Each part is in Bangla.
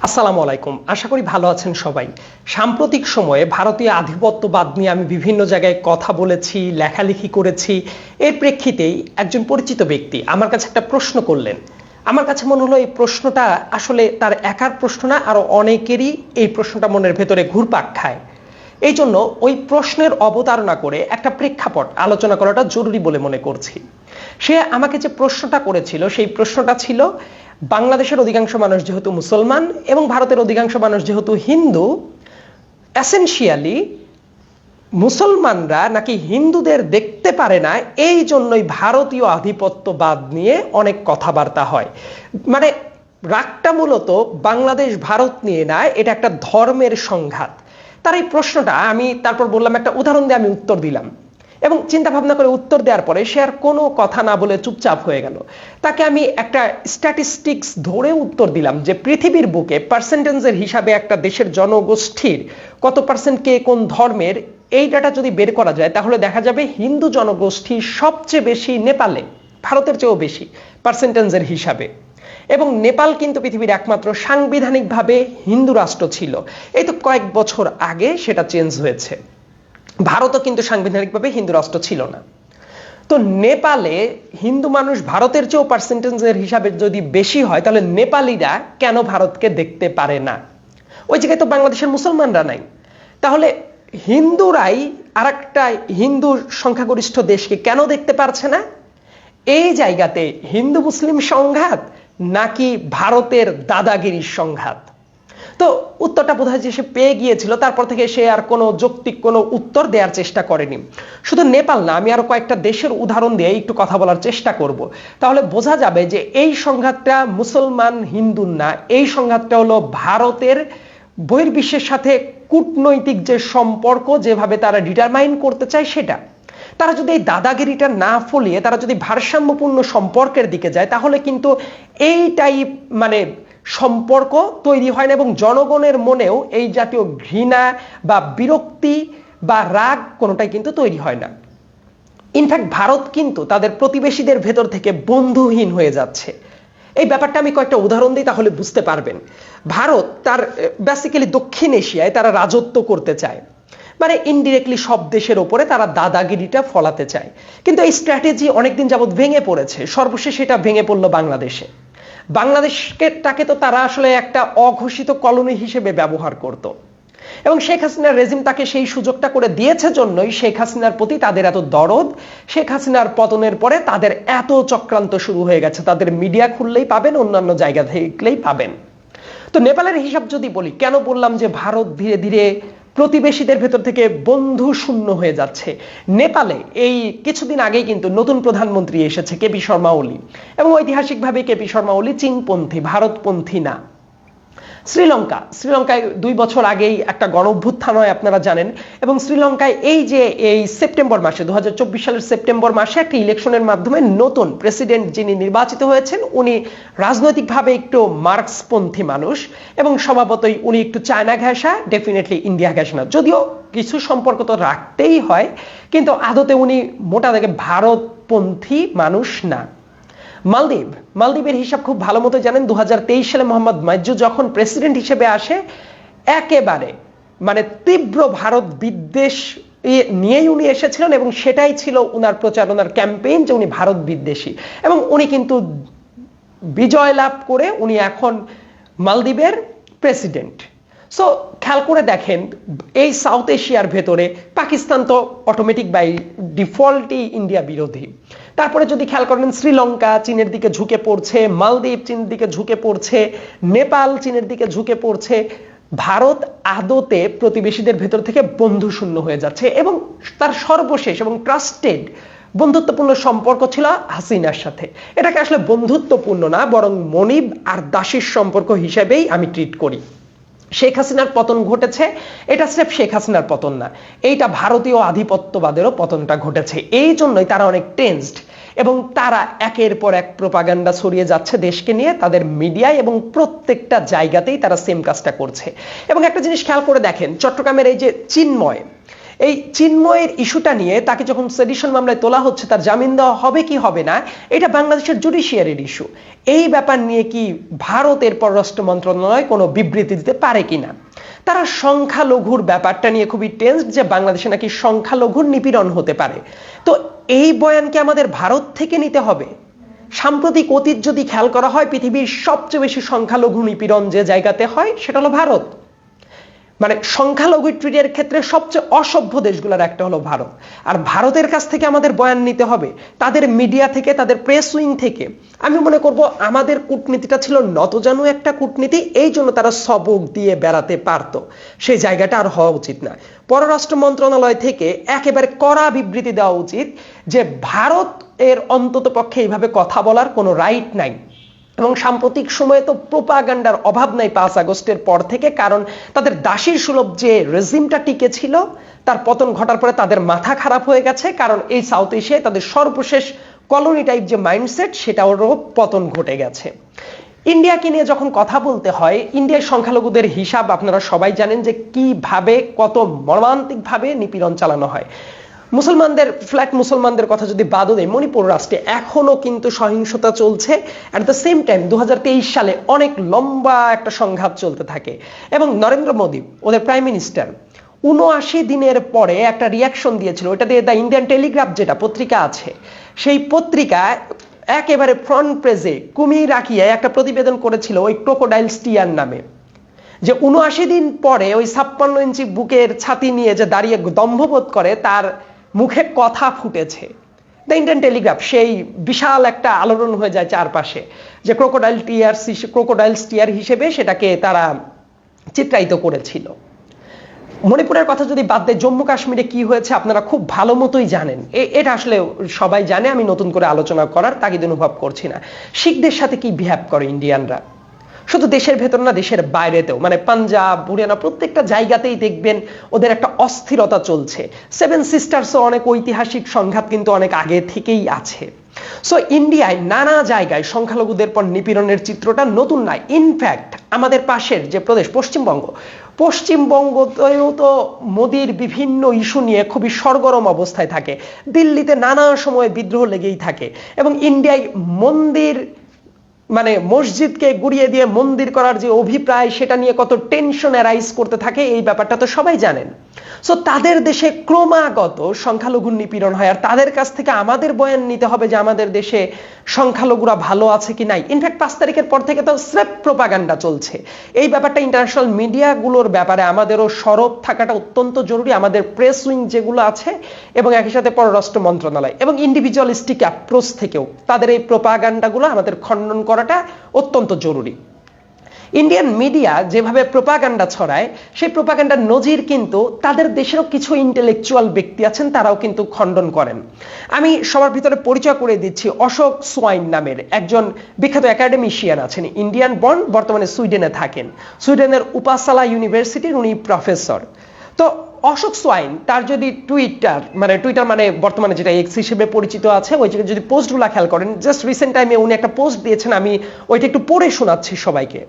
আসসালামু আলাইকুম। আশা করি ভালো আছেন সবাই। সাম্প্রতিক সময়ে ভারতীয় আধিপত্যবাদ নিয়ে আমি বিভিন্ন জায়গায় কথা বলেছি, লেখালেখি করেছি। এর প্রেক্ষিতেই একজন পরিচিত ব্যক্তি আমার কাছে একটা প্রশ্ন করলেন। আমার কাছে মনে হলো এই প্রশ্নটা আসলে তার একার প্রশ্ন না, আরো অনেকেরই এই প্রশ্নটা মনের ভেতরে ঘুরপাক খায়। এই জন্য ওই প্রশ্নের অবতারণা করে একটা প্রেক্ষাপট আলোচনা করাটা জরুরি বলে মনে করছি। সে আমাকে যে প্রশ্নটা করেছিল সেই প্রশ্নটা ছিল, বাংলাদেশের অধিকাংশ মানুষ যেহেতু মুসলমান এবং ভারতের অধিকাংশ মানুষ যেহেতু হিন্দু, এসেনশিয়ালি মুসলমানরা নাকি হিন্দুদের দেখতে পারে না, এই জন্যই ভারতীয় আধিপত্যবাদ নিয়ে অনেক কথাবার্তা হয়। মানে রাগটা মূলত বাংলাদেশ ভারত নিয়ে না, এটা একটা ধর্মের সংঘাত। তার এই প্রশ্নটা আমি তারপর বললাম, একটা উদাহরণ দিয়ে আমি উত্তর দিলাম এবং চিন্তা ভাবনা করে উত্তর দেওয়ার পরে সে আর কোনো কথা না বলে চুপচাপ হয়ে গেল। তাকে আমি একটা স্ট্যাটিস্টিক্স ধরে উত্তর দিলাম যে পৃথিবীর বুকে পার্সেন্টেজের হিসাবে একটা দেশের জনগোষ্ঠীর কত পার্সেন্ট কে কোন ধর্মের, এই ডাটা যদি বের করা যায় তাহলে দেখা যাবে হিন্দু জনগোষ্ঠী সবচেয়ে বেশি নেপালে, ভারতের চেয়েও বেশি পার্সেন্টেজের হিসাবে। এবং নেপাল কিন্তু পৃথিবীর একমাত্র সাংবিধানিকভাবে হিন্দু রাষ্ট্র ছিল। এই তো কয়েক বছর আগে সেটা চেঞ্জ হয়েছে। ভারতও কিন্তু সাংবিধানিকভাবে হিন্দু রাষ্ট্র ছিল না। তো নেপালে হিন্দু মানুষ ভারতের চেয়েও পার্সেন্টেজের হিসাবে যদি বেশি হয়, তাহলে নেপালিরা কেন ভারতকে দেখতে পারে না? ওই জায়গায় তো বাংলাদেশের মুসলমানরা নাই। তাহলে হিন্দুরাই আর একটা হিন্দু সংখ্যাগরিষ্ঠ দেশকে কেন দেখতে পারছে না? এই জায়গাতে হিন্দু মুসলিম সংঘাত নাকি ভারতের দাদাগিরির সংঘাত? তো উত্তরটা বোধহয় যে সে পেয়ে গিয়েছিল, তারপর থেকে সে আর কোনো যৌক্তিক কোনো উত্তর দেওয়ার চেষ্টা করেনি। শুধু নেপাল না, আমি আরো কয়েকটা দেশের উদাহরণ দিয়ে একটু কথা বলার চেষ্টা করব। তাহলে বোঝা যাবে যে এই সংঘাতটা মুসলমান হিন্দু না, এই সংঘাতটা হলো ভারতের বহির্বিশ্বের সাথে কূটনৈতিক যে সম্পর্ক, যেভাবে তারা ডিটারমাইন করতে চায় সেটা। তারা যদি এই দাদাগিরিটা না ফলিয়ে তারা যদি ভারসাম্যপূর্ণ সম্পর্কের দিকে যায়, তাহলে কিন্তু এই টাইপ সম্পর্ক তৈরি হয় না এবং জনগণের মনেও এই জাতীয় ঘৃণা বা বিরক্তি বা রাগ কোনোটাই কিন্তু তৈরি হয় না। ইনফ্যাক্ট ভারত কিন্তু তাদের প্রতিবেশীদের ভেতর থেকে বন্ধুহীন হয়ে যাচ্ছে। এই ব্যাপারটা আমি কয়েকটা উদাহরণ দিই, তাহলে বুঝতে পারবেন। ভারত তার বেসিক্যালি দক্ষিণ এশিয়ায় তারা রাজত্ব করতে চায়, মানে ইনডিরেক্টলি সব দেশের ওপরে তারা দাদাগিরিটা ফলাতে চায়। কিন্তু এই স্ট্র্যাটেজি অনেকদিন যাবৎ ভেঙে পড়েছে। সর্বশেষ এটা ভেঙে পড়লো বাংলাদেশে। বাংলাদেশকে তো তারা আসলে একটা অঘোষিত কলোনি হিসেবে ব্যবহার করত এবং শেখ হাসিনার রেজিম তাকে সেই সুযোগটা করে দিয়েছে, জন্যই শেখ হাসিনার প্রতি তাদের এত দরদ। শেখ হাসিনার পতনের পরে তাদের এত চক্রান্ত শুরু হয়ে গেছে, তাদের মিডিয়া খুললেই পাবেন, অন্যান্য জায়গা দেখলেই পাবেন। তো নেপালের হিসাব যদি বলি, কেন বললাম যে ভারত ধীরে ধীরে প্রতিবেশীদের ভেতর থেকে বন্ধু শূন্য হয়ে যাচ্ছে? নেপালে এই কিছুদিন আগেই কিন্তু নতুন প্রধানমন্ত্রী এসেছে, কেপি শর্মা ওলি, এবং ঐতিহাসিকভাবে কেপি শর্মা ওলি চীনপন্থী, ভারতপন্থী না। শ্রীলঙ্কায় 2 বছর আগেই একটা গণঅভ্যুত্থান হয়, আপনারা জানেন। এবং শ্রীলঙ্কায় এই সেপ্টেম্বর মাসে 2024 সালের সেপ্টেম্বর মাসে একটা ইলেকশনের মাধ্যমে নতুন প্রেসিডেন্ট যিনি নির্বাচিত হয়েছেন, উনি রাজনৈতিকভাবে একটু মার্কসপন্থী মানুষ এবং স্বভাবতই উনি একটু চায়না ঘেঁষা, ডেফিনেটলি ইন্ডিয়া ঘেঁষা না। যদিও কিছু সম্পর্ক তো রাখতেই হয়, কিন্তু আদতে উনি মোটা দাগে ভারতপন্থী মানুষ না। মালদ্বীপের হিসাব খুব ভালো মতো জানেন। 2023 সালে মোহাম্মদ মাইজু যখন প্রেসিডেন্ট হিসেবে আসে, একেবারে তীব্র ভারত বিদ্বেষ নিয়েই উনি এসেছিলেন এবং সেটাই ছিল উনার প্রচারণার ক্যাম্পেইন যে উনি ভারত বিদ্বেষী। এবং উনি কিন্তু বিজয় লাভ করে উনি এখন মালদ্বীপের প্রেসিডেন্ট। সো খেয়াল করে দেখেন, এই সাউথ এশিয়ার ভেতরে পাকিস্তান তো অটোমেটিক বাই ডিফল্টই ইন্ডিয়া বিরোধী। তারপরে যদি খেয়াল করেন, শ্রীলঙ্কা চীনের দিকে ঝুঁকে পড়ছে, মালদ্বীপ চীনের দিকে ঝুঁকে পড়ছে, নেপাল চীনের দিকে ঝুঁকে পড়ছে। ভারত আদতে প্রতিবেশীদের ভেতর থেকে বন্ধু শূন্য হয়ে যাচ্ছে এবং তার সর্বশেষ এবং ট্রাস্টেড বন্ধুত্বপূর্ণ সম্পর্ক ছিল হাসিনার সাথে। এটাকে আসলে বন্ধুত্বপূর্ণ না, বরং মনিব আর দাসীর সম্পর্ক হিসেবেই আমি ট্রিট করি। শেখ হাসিনার পতন ঘটেছে, এটা স্রেফ শেখ হাসিনার পতন না, এইটা ভারতীয় আধিপত্যবাদেরও পতনটা ঘটেছে। এই জন্যই তারা অনেক টেন্সড এবং তারা একের পর এক প্রোপাগান্ডা ছড়িয়ে যাচ্ছে দেশকে নিয়ে, তাদের মিডিয়ায় এবং প্রত্যেকটা জায়গাতেই তারা সেম কাজটা করছে। এবং একটা জিনিস খেয়াল করে দেখেন, চট্টগ্রামের এই যে চিন্ময়, এই চিন্ময়ের ইস্যুটা নিয়ে তাকে যখন সেডিশন মামলায় তোলা হচ্ছে, তার জামিন দেওয়া হবে কি হবে না, এটা বাংলাদেশের জুডিশিয়ারির ইস্যু। এই ব্যাপার নিয়ে কি ভারতের পররাষ্ট্র মন্ত্রণালয় কোনো বিবৃতি দিতে পারে কিনা? তারা সংখ্যালঘুর ব্যাপারটা নিয়ে খুবই টেন্সড, যে বাংলাদেশে নাকি সংখ্যালঘুর নিপীড়ন হতে পারে। তো এই বয়ানকে আমাদের ভারত থেকে নিতে হবে? সাম্প্রতিক অতীত যদি খেয়াল করা হয়, পৃথিবীর সবচেয়ে বেশি সংখ্যালঘু নিপীড়ন যে জায়গাতে হয় সেটা হলো ভারত। মানে সংখ্যালঘু ট্রিটের ক্ষেত্রে সবচেয়ে অসভ্য দেশগুলোর একটা হলো ভারত। আর ভারতের কাছ থেকে আমাদের বয়ান নিতে হবে, তাদের মিডিয়া থেকে, তাদের প্রেস উইং থেকে। আমি মনে করব আমাদের কূটনীতিটা ছিল নতজানু একটা কূটনীতি, এই জন্য তারা সবক দিয়ে বেড়াতে পারত। সেই জায়গাটা আর হওয়া উচিত না। পররাষ্ট্র মন্ত্রণালয় থেকে একেবারে কড়া বিবৃতি দেওয়া উচিত যে ভারত এর অন্তত পক্ষে এইভাবে কথা বলার কোনো রাইট নাই। এবং সাম্প্রতিক সময়ে তো প্রোপাগান্ডার অভাব নাই 5 আগস্টের পর থেকে, কারণ তাদের দাসীর সুলভ যে রেজিমটা টিকে ছিল তার পতন ঘটার পরে তাদের মাথা খারাপ হয়ে গেছে, কারণ এই সাউথ এশিয়ায় তাদের সর্বশেষ কলোনি টাইপ যে মাইন্ডসেট সেটারও পতন ঘটে গেছে। ইন্ডিয়াকে নিয়ে যখন কথা বলতে হয়, ইন্ডিয়ার সংখ্যালঘুদের হিসাব আপনারা সবাই জানেন যে কিভাবে, কত মর্মান্তিকভাবে নিপীড়ন চালানো হয়। মুসলমানদের, ফ্ল্যাট মুসলমানদের কথা যদি বাদও দেয়, মণিপুর রাষ্ট্রে এখনো কিন্তু সহিংসতা চলছে। অ্যাট দ্য সেম টাইম 2023 সালে অনেক লম্বা একটা সংঘাত চলতে থাকে, এবং নরেন্দ্র মোদী, ওদের প্রাইম মিনিস্টার, 79 দিনের পরে একটা রিয়াকশন দিয়েছিল। ওটা দিয়ে দ্য ইন্ডিয়ান টেলিগ্রাফ যেটা পত্রিকা আছে, সেই পত্রিকা একেবারে ফ্রন্ট পেজে কুমির রাখিয়ে একটা প্রতিবেদন করেছিল ওই ক্রোকোডাইল স্টিয়ার নামে, যে 79 দিন পরে ওই 56 ইঞ্চি বুকের ছাতি নিয়ে যে দাঁড়িয়ে দম্ভবোধ করে, তার মুখে কথা ফুটেছে। দ্য ইন্ডিয়ান টেলিগ্রাফ, সেই বিশাল একটা আলোড়ন হয়ে যায় চারপাশে, যে ক্রোকোডাইল স্টিয়ার হিসেবে সেটাকে তারা চিত্রায়িত করেছিল। মণিপুরের কথা যদি বাদ দেয়, জম্মু কাশ্মীরে কি হয়েছে আপনারা খুব ভালো মতোই জানেন। এটা আসলে সবাই জানে, আমি নতুন করে আলোচনা করার তাগিদ অনুভব করছি না। শিখদের সাথে কি বিহেভ করে ইন্ডিয়ানরা, শুধু দেশের ভেতর না, দেশের বাইরেতেও, মানে পাঞ্জাব, হরিয়ানা, প্রত্যেকটা জায়গাতেই দেখবেন ওদের একটা অস্থিরতা চলছে। 7 সিস্টার্সও অনেক ঐতিহাসিক সংঘাত কিন্তু অনেক আগে থেকেই আছে। সো ইন্ডিয়ায় নানা জায়গায় সংখ্যালঘুদের পর নিপীড়নের চিত্রটা নতুন নয়। ইনফ্যাক্ট আমাদের পাশের যে প্রদেশ পশ্চিমবঙ্গতেও তো মোদির বিভিন্ন ইস্যু নিয়ে খুবই সরগরম অবস্থায় থাকে। দিল্লিতে নানা সময় বিদ্রোহ লেগেই থাকে, এবং ইন্ডিয়ায় মসজিদকে গুড়িয়ে দিয়ে মন্দির করার যে অভিপ্রায়, সেটা নিয়ে কত টেনশন অ্যারাইজ করতে থাকে, এই ব্যাপারটা তো সবাই জানেন। সো তাদের দেশে ক্রমাগত সংখ্যালঘুর নিপীড়ন হয়, আর তাদের কাছ থেকে আমাদের বয়ান নিতে হবে যে আমাদের দেশে সংখ্যালঘুরা ভালো আছে কি নাই। ইনফ্যাক্ট 5 তারিখের পর থেকে তো স্রেফ প্রোপাগান্ডা চলছে। এই ব্যাপারটা ইন্টারন্যাশনাল মিডিয়াগুলোর ব্যাপারে আমাদেরও সরব থাকাটা অত্যন্ত জরুরি, আমাদের প্রেস উইং যেগুলো আছে, এবং একই সাথে পররাষ্ট্র মন্ত্রণালয় এবং ইন্ডিভিজুয়ালিস্টিক অ্যাপ্রোচ থেকেও তাদের এই প্রোপাগান্ডাগুলো আমাদের খণ্ডন করাটা অত্যন্ত জরুরি। ইন্ডিয়ান মিডিয়া যেভাবে প্রোপাগান্ডা ছড়ায়, সেই প্রোপাগান্ডার নজির কিন্তু তাদের দেশেরও কিছু ইন্টেলেকচুয়াল ব্যক্তি আছেন, তারাও কিন্তু খণ্ডন করেন। আমি সবার ভিতরে পরিচয় করে দিচ্ছি, অশোক সোয়াইন নামের একজন বিখ্যাত একাডেমিশিয়ান আছেন, ইন্ডিয়ান বর্ন, বর্তমানে সুইডেনে থাকেন। সুইডেনের উপাসালা ইউনিভার্সিটির উনি প্রফেসর। তো অশোক সোয়াইন, তার যদি টুইটার মানে বর্তমানে যেটা এক্স হিসেবে পরিচিত আছে, ওই জায়গায় যদি পোস্টগুলো খেয়াল করেন, জাস্ট রিসেন্ট টাইমে উনি একটা পোস্ট দিয়েছেন, আমি ওইটা একটু পড়ে শোনাচ্ছি সবাইকে।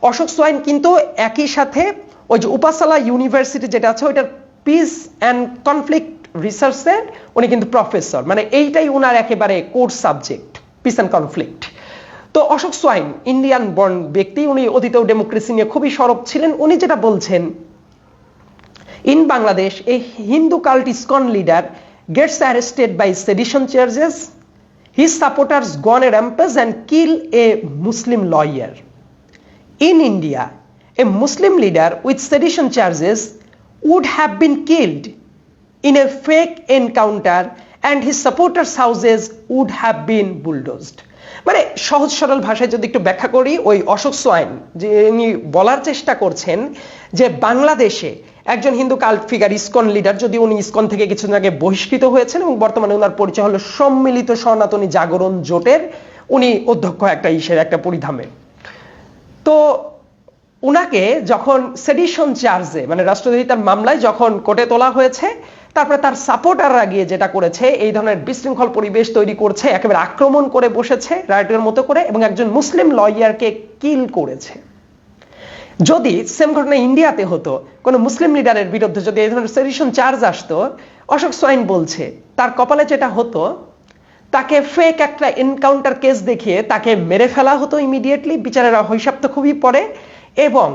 অশোক সোয়াইন কিন্তু একই সাথে ওই যে উপাসালা ইউনিভার্সিটি যেটা আছে, ওইটার পিস অ্যান্ড কনফ্লিক্ট রিসার্চের উনি কিন্তু প্রফেসর, মানে এইটাই উনার একেবারে course subject, piece and conflict. তো অশোক সোয়াইন ইন্ডিয়ান বর্ন ব্যক্তি, উনি অতীতেও ডেমোক্রেসি নিয়ে খুবই সরব ছিলেন। উনি যেটা বলছেন, in Bangladesh, a Hindu cult ISKCON leader gets arrested by sedition charges. His supporters go on a rampage and kill a Muslim lawyer. In India, a Muslim leader with sedition charges would have been killed in a fake encounter and his supporters' houses would have been bulldozed. মানে সহজ সরল ভাষায় যদি একটু ব্যাখ্যা করি, ওই অশোক সোয়াইন যিনি বলার চেষ্টা করছেন যে বাংলাদেশে একজন Hindu cult figure, ISKCON leader, যদি উনি ইসকন থেকে কিছুদিন আগে বহিষ্কৃত হয়েছেন এবং বর্তমানে ওনার পরিচয় হলো সম্মিলিত সনাতনী জাগরণ জোটের উনি অধ্যক্ষ একটা পরিধামে। তো উনাকে যখন সেডিশন চার্জে, মানে রাষ্ট্রদ্রোহিতার মামলায় যখন কোর্টে তোলা হয়েছে, তারপরে তার সাপোর্টাররা গিয়ে যেটা করেছে, এই ধরনের বিশৃঙ্খল পরিবেশ তৈরি করছে, একেবারে আক্রমণ করে বসেছে রাইটের মতো করে, এবং একজন মুসলিম লয়ারকে কিল করেছে। যদি সেম ঘটনা ইন্ডিয়াতে হতো, কোনো মুসলিম লিডারের বিরুদ্ধে যদি এই ধরনের সেডিশন চার্জ আসতো, অশোক সোয়াইন বলছে তার কপালে যেটা হতো, তাকে ফেক একটা এনকাউন্টার কেস দেখিয়ে তাকে মেরে ফেলা হতো ইমিডিয়েটলি, বিচারেরা হিসাব তো খুবই পড়ে, এবং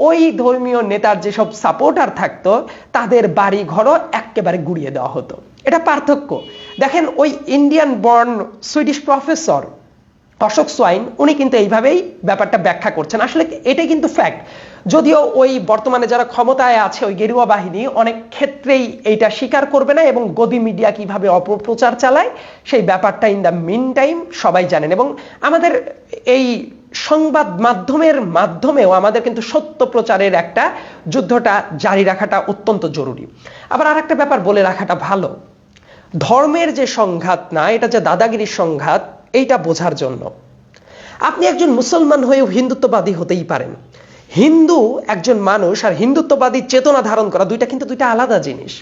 ওই ধর্মীয় নেতার যেসব সাপোর্টার থাকতো তাদের বাড়ি ঘরও একেবারে গুড়িয়ে দেওয়া হতো। এটা পার্থক্য দেখেন। ওই Indian born Swedish professor Ashok Swain উনি কিন্তু এইভাবেই ব্যাপারটা ব্যাখ্যা করছেন। আসলে এটাই কিন্তু ফ্যাক্ট, যদিও ওই বর্তমানে যারা ক্ষমতায় আছে ওই গেরুয়া বাহিনী অনেক ক্ষেত্রেই এইটা স্বীকার করবে না, এবং গদি মিডিয়া কিভাবে অপপ্রচার চালায় সেই ব্যাপারটা ইন দ্য মিন টাইম সবাই জানেন। এবং আমাদের এই সংবাদ মাধ্যমের মাধ্যমেও আমাদের কিন্তু সত্য প্রচারের একটা যুদ্ধটা জারি রাখাটা অত্যন্ত জরুরি। আবার আর একটা ব্যাপার বলে রাখাটা ভালো, ধর্মের যে সংঘাত না, এটা যে দাদাগিরির সংঘাত, এইটা বোঝার জন্য আপনি একজন মুসলমান হয়েও হিন্দুত্ববাদী হতেই পারেন। হিন্দু একজন মানুষ আর হিন্দুত্ববাদী চেতনা ধারণ করা দুইটা আলাদা জিনিস।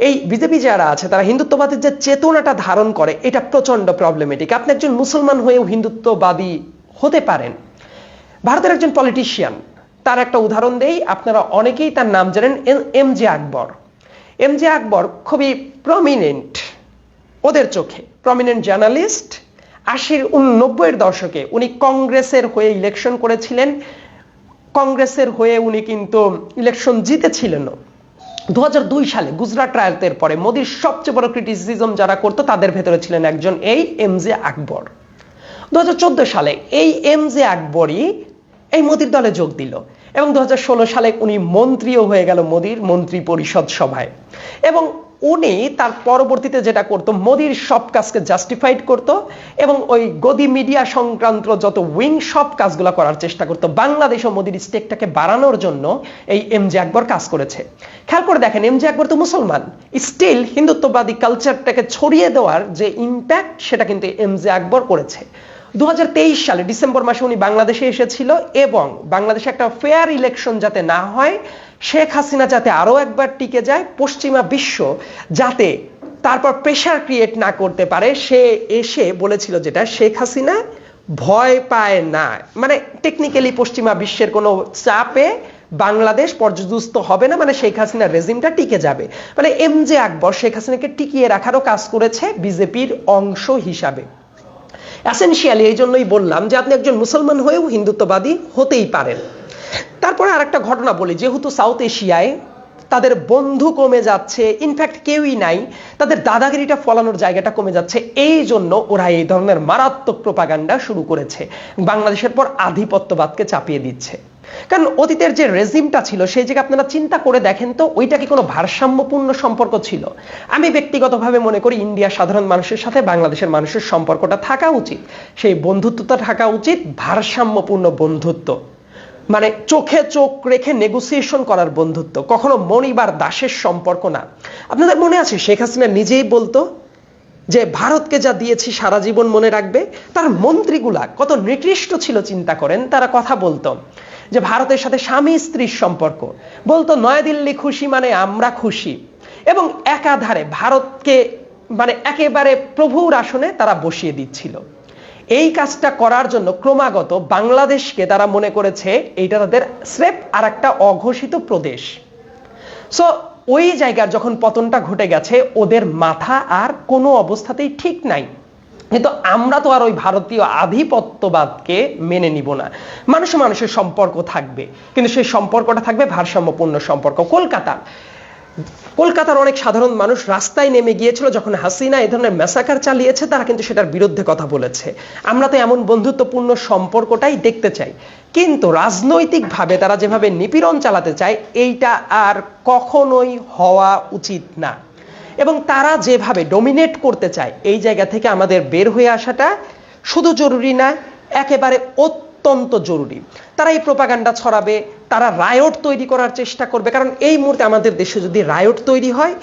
এই বিজেপি যারা আছে তারা হিন্দুত্ববাদীর যে চেতনাটা ধারণ করে এটা প্রচন্ড প্রবলেমেটিক। আপনি একজন মুসলমান হয়েও হিন্দুত্ববাদী হতে পারেন। ভারতের একজন পলিটিশিয়ান, তার একটা উদাহরণ দেই, আপনারা অনেকেই তার নাম জানেন, এমজে আকবর। এমজে আকবর খুবই প্রমিনেন্ট, ওদের চোখে প্রমিনেন্ট জার্নালিস্ট। 80-90-এর দশকে উনি কংগ্রেসের হয়ে ইলেকশন করেছিলেন, কংগ্রেসের হয়ে উনি কিন্তু ইলেকশন জিতেছিলেন। 2002 সালে গুজরাট রায়তের পরে মোদির সবচেয়ে বড় ক্রিটিসিজম যারা করতো তাদের ভেতরে ছিলেন একজন এই এমজে আকবর। 2014 সালে এই এমজে আকবরই এই মোদির দলে যোগ দিল, এবং 2016 সালে উনি মন্ত্রীও হয়ে গেল মোদির মন্ত্রী পরিষদ সভায়। এবং উনি তার পরবর্তীতে যেটা করতো, মোদির সব কাজকে জাস্টিফাইড করত, এবং ওই গদি মিডিয়া সংক্রান্ত যত উইং সব কাজগুলো করার চেষ্টা করতো। বাংলাদেশ ও মোদির স্টেকটাকে বাড়ানোর জন্য এই এমজে আকবর কাজ করেছে। খেয়াল করে দেখেন, এমজে আকবর তো মুসলমান, স্টিল হিন্দুত্ববাদী কালচারটাকে ছড়িয়ে দেওয়ার যে ইম্প্যাক্ট সেটা কিন্তু এমজে আকবর করেছে। 2023 সালে ডিসেম্বর মাসে উনি বাংলাদেশে এসেছিল, এবং বাংলাদেশে একটা ফেয়ার ইলেকশন যাতে না হয়, শেখ হাসিনা যাতে আরো একবার টিকে যায়, পশ্চিমা বিশ্ব যাতে তারপর প্রেশার ক্রিয়েট না করতে পারে, সে এসে বলেছিল যেটা, শেখ হাসিনা ভয় পায় না, মানে টেকনিক্যালি পশ্চিমা বিশ্বের কোনো চাপে বাংলাদেশ পর্যদুস্ত হবে না, মানে শেখ হাসিনার রেজিমটা টিকে যাবে। মানে এমজে আকবর শেখ হাসিনাকে টিকিয়ে রাখারও কাজ করেছে বিজেপির অংশ হিসাবে। এসেনশিয়ালি এই জন্যই বললাম যে আপনি একজন মুসলমান হয়েও হিন্দুত্ববাদী হতেই পারেন। তারপরে আরেকটা ঘটনা বলি, যেহেতু সাউথ এশিয়ায় তাদের বন্ধু কমে যাচ্ছে, ইনফ্যাক্ট কেউই নাই, তাদের দাদাগিরিটা ফলানোর জায়গাটা কমে যাচ্ছে, এই জন্য ওরা এই ধরনের মারাত্মক প্রোপাগান্ডা শুরু করেছে, বাংলাদেশের পর আধিপত্যবাদকে চাপিয়ে দিচ্ছে। কারণ অতীতের যে রেজিমটা ছিল সেই জায়গায় আপনারা চিন্তা করে দেখেন তো, ওইটা কি কোনো ভারসাম্যপূর্ণ সম্পর্ক ছিল? আমি ব্যক্তিগতভাবে মনে করি ইন্ডিয়া সাধারণ মানুষের সাথে বাংলাদেশের মানুষের সম্পর্কটা থাকা উচিত, সেই বন্ধুত্বটা থাকা উচিত ভারসাম্যপূর্ণ বন্ধুত্ব, মানে চোখে চোখ রেখে নেগোসিয়েশন করার বন্ধুত্ব, কখনো মনিবার দাসের সম্পর্ক না। আপনাদের মনে আছে শেখ হাসিনা নিজেই বলতো যে ভারতকে যা দিয়েছি সারা জীবন মনে রাখবে। তার মন্ত্রীগুলা কত নিকৃষ্ট ছিল চিন্তা করেন, তারা কথা বলতো যে ভারতের সাথে স্বামী স্ত্রীর সম্পর্ক, বলতো নয়াদিল্লি খুশি মানে আমরা খুশি, এবং একাধারে ভারতকে মানে একেবারে প্রভুর আসনে তারা বসিয়ে দিচ্ছিল। এই কাজটা করার জন্য ক্রমাগত বাংলাদেশকে তারা মনে করেছে এইটা তাদের স্রেফ আর একটা অঘোষিত প্রদেশ। সো ওই জায়গার যখন পতনটা ঘটে গেছে, ওদের মাথা আর কোনো অবস্থাতেই ঠিক নাই। কিন্তু আমরা তো আর ওই ভারতীয় আধিপত্যবাদকে মেনে নিব না। মানুষের সম্পর্ক থাকবে, কিন্তু সেই সম্পর্কটা থাকবে ভারসাম্যপূর্ণ সম্পর্ক। কলকাতার অনেক সাধারণ মানুষ রাস্তায় নেমে গিয়েছিল যখন হাসিনা এই ধরনের ম্যাসাকার চালিয়েছে, তারা কিন্তু সেটার বিরুদ্ধে কথা বলেছে। আমরা তো এমন বন্ধুত্বপূর্ণ সম্পর্কটাই দেখতে চাই, কিন্তু রাজনৈতিকভাবে তারা যেভাবে নিপীড়ন চালাতে চায় এইটা আর কখনোই হওয়া উচিত না। এবং তারা যেভাবে ডমিনেট করতে চায়, এই জায়গা থেকে আমাদের বের হয়ে আসাটা শুধু জরুরি না, একেবারে অত্যন্ত জরুরি। তারা এই প্রোপাগান্ডা ছড়াবে, তারা রায়ট তৈরি করার চেষ্টা করবে, কারণ এই মুহূর্তে আমাদের দেশে যদি রায়ট তৈরি হয়,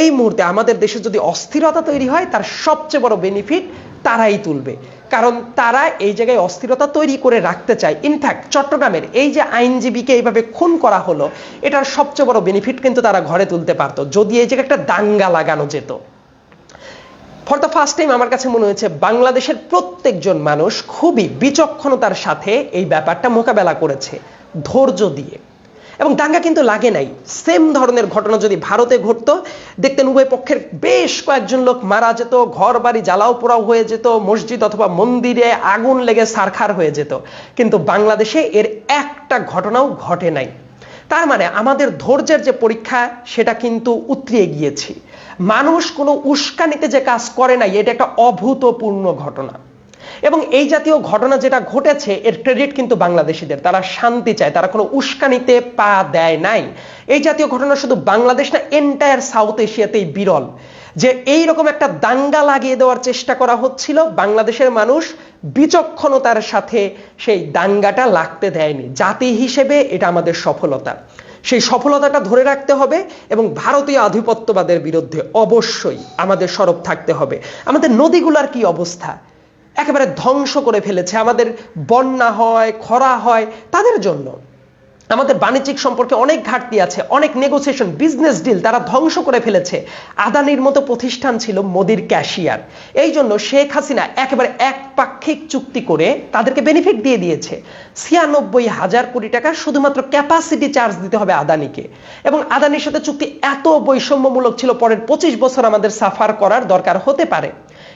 এই মুহূর্তে আমাদের দেশে যদি অস্থিরতা তৈরি হয়, তার সবচেয়ে বড় বেনিফিট তারাই তুলবে, কারণ তারা এই জায়গায় অস্থিরতা তৈরি করে রাখতে চায়। ইনফ্যাক্ট চট্টগ্রামের এই যে আইনজীবীকে এইভাবে খুন করা হলো, এটার সবচেয়ে বড় বেনিফিট কিন্তু তারা ঘরে তুলতে পারতো যদি এই জায়গায় একটা দাঙ্গা লাগানো যেত। ফর দ্য ফার্স্ট টাইম আমার কাছে মনে হয়েছে বাংলাদেশের প্রত্যেকজন মানুষ খুবই বিচক্ষণতার সাথে এই ব্যাপারটা মোকাবেলা করেছে। ধৈর্য দিয়ে। এবং দাঙ্গা কিন্তু লাগে নাই। সেম ধরনের ঘটনা যদি ভারতে ঘটতো, দেখতেন উভয় পক্ষের বেশ কয়েকজন লোক মারা যেত, ঘর বাড়ি জ্বালাও পোড়াও হয়ে যেত, মসজিদ অথবা মন্দিরে আগুন লেগে ছারখার হয়ে যেত। কিন্তু বাংলাদেশে এর একটা ঘটনাও ঘটে নাই। তার মানে আমাদের ধৈর্যের যে পরীক্ষা সেটা কিন্তু উতরিয়ে গিয়েছি। মানুষ কোনো উস্কানিতে যে কাজ করে নাই, এটা একটা অভূতপূর্ণ ঘটনা। এবং এই জাতীয় ঘটনা যেটা ঘটেছে এর ক্রেডিট কিন্তু বাংলাদেশিদের। তারা শান্তি চায়, তারা কোনো উস্কানিতে পা দেয় নাই। এই জাতীয় ঘটনা শুধু বাংলাদেশ না, এন্টায়ার সাউথ এশিয়াতেই বিরল। যে এই রকম একটা দাঙ্গা লাগিয়ে দেওয়ার চেষ্টা করা হচ্ছিল, বাংলাদেশের মানুষ বিচক্ষণতার সাথে সেই দাঙ্গাটা লাগতে দেয়নি। জাতি হিসেবে এটা আমাদের সফলতা। সেই সফলতাটা ধরে রাখতে হবে এবং ভারতীয় আধিপত্যবাদের বিরুদ্ধে অবশ্যই আমাদের সরব থাকতে হবে। আমাদের নদীগুলোর কি অবস্থা, একেবারে ধ্বংস করে ফেলেছে। আমাদের বন্যা হয়, খরা হয় তাদের জন্য। আমাদের বাণিজ্যিক সম্পর্কে অনেক ঘাটতি আছে, অনেক নেগোসিয়েশন, বিজনেস ডিল তারা ধ্বংস করে ফেলেছে। আদানির মতো প্রতিষ্ঠান ছিল মোদির ক্যাশিয়ার। এই জন্য শেখ হাসিনা একেবারে একপাক্ষিক চুক্তি করে তাদেরকে বেনিফিট দিয়ে দিয়েছে। ৯৬,০০০ কোটি টাকা শুধুমাত্র ক্যাপাসিটি চার্জ দিতে হবে আদানিকে। এবং আদানির সাথে চুক্তি এত বৈষম্যমূলক ছিল, পরের ২৫ বছর আমাদের সাফার করার দরকার হতে পারে।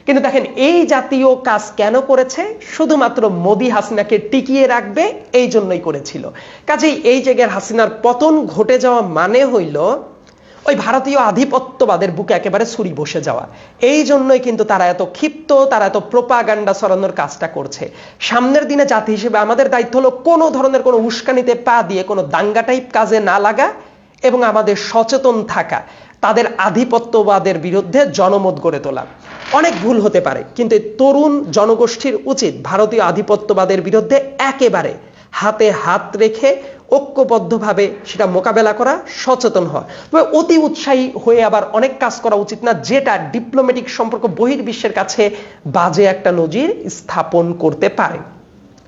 কিন্তু দেখেন এই জাতীয় কাজ কেন করেছে? শুধুমাত্র মোদি হাসিনাকে টিকিয়ে রাখবে, এই জন্যই করেছিল। কাজেই এই জায়গায় হাসিনার পতন ঘটে যাওয়া মানে হইল ওই ভারতীয় আধিপত্যবাদের বুকে একেবারে ছুরি বসে যাওয়া। এই জন্যই কিন্তু তারা এত ক্ষিপ্ত, তারা এত প্রোপাগান্ডা ছড়ানোর কাজটা করছে। সামনের দিনে জাতি হিসেবে আমাদের দায়িত্ব হলো কোনো ধরনের কোনো উস্কানিতে পা দিয়ে কোনো দাঙ্গা টাইপ কাজে না লাগা এবং আমাদের সচেতন থাকা, তাদের আধিপত্যবাদের বিরুদ্ধে জনমত গড়ে তোলা। অনেক ভুল হতে পারে, কিন্তু তরুণ জনগোষ্ঠীর উচিত ভারতীয় আধিপত্যবাদের বিরুদ্ধে একেবারে হাতে হাত রেখে ঐক্যবদ্ধভাবে সেটা মোকাবেলা করা, সচেতন হওয়া। তবে অতি উৎসাহী হয়ে আবার অনেক কাজ করা উচিত না, যেটা ডিপ্লোম্যাটিক সম্পর্ক বহির্বিশ্বের কাছে বাজে একটা নজির স্থাপন করতে পারে।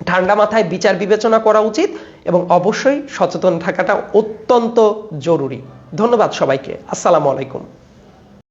ঠান্ডা মাথায় বিচার বিবেচনা করা উচিত এবং অবশ্যই সচেতন থাকাটা অত্যন্ত জরুরি। ধন্যবাদ সবাইকে। আসসালামু আলাইকুম।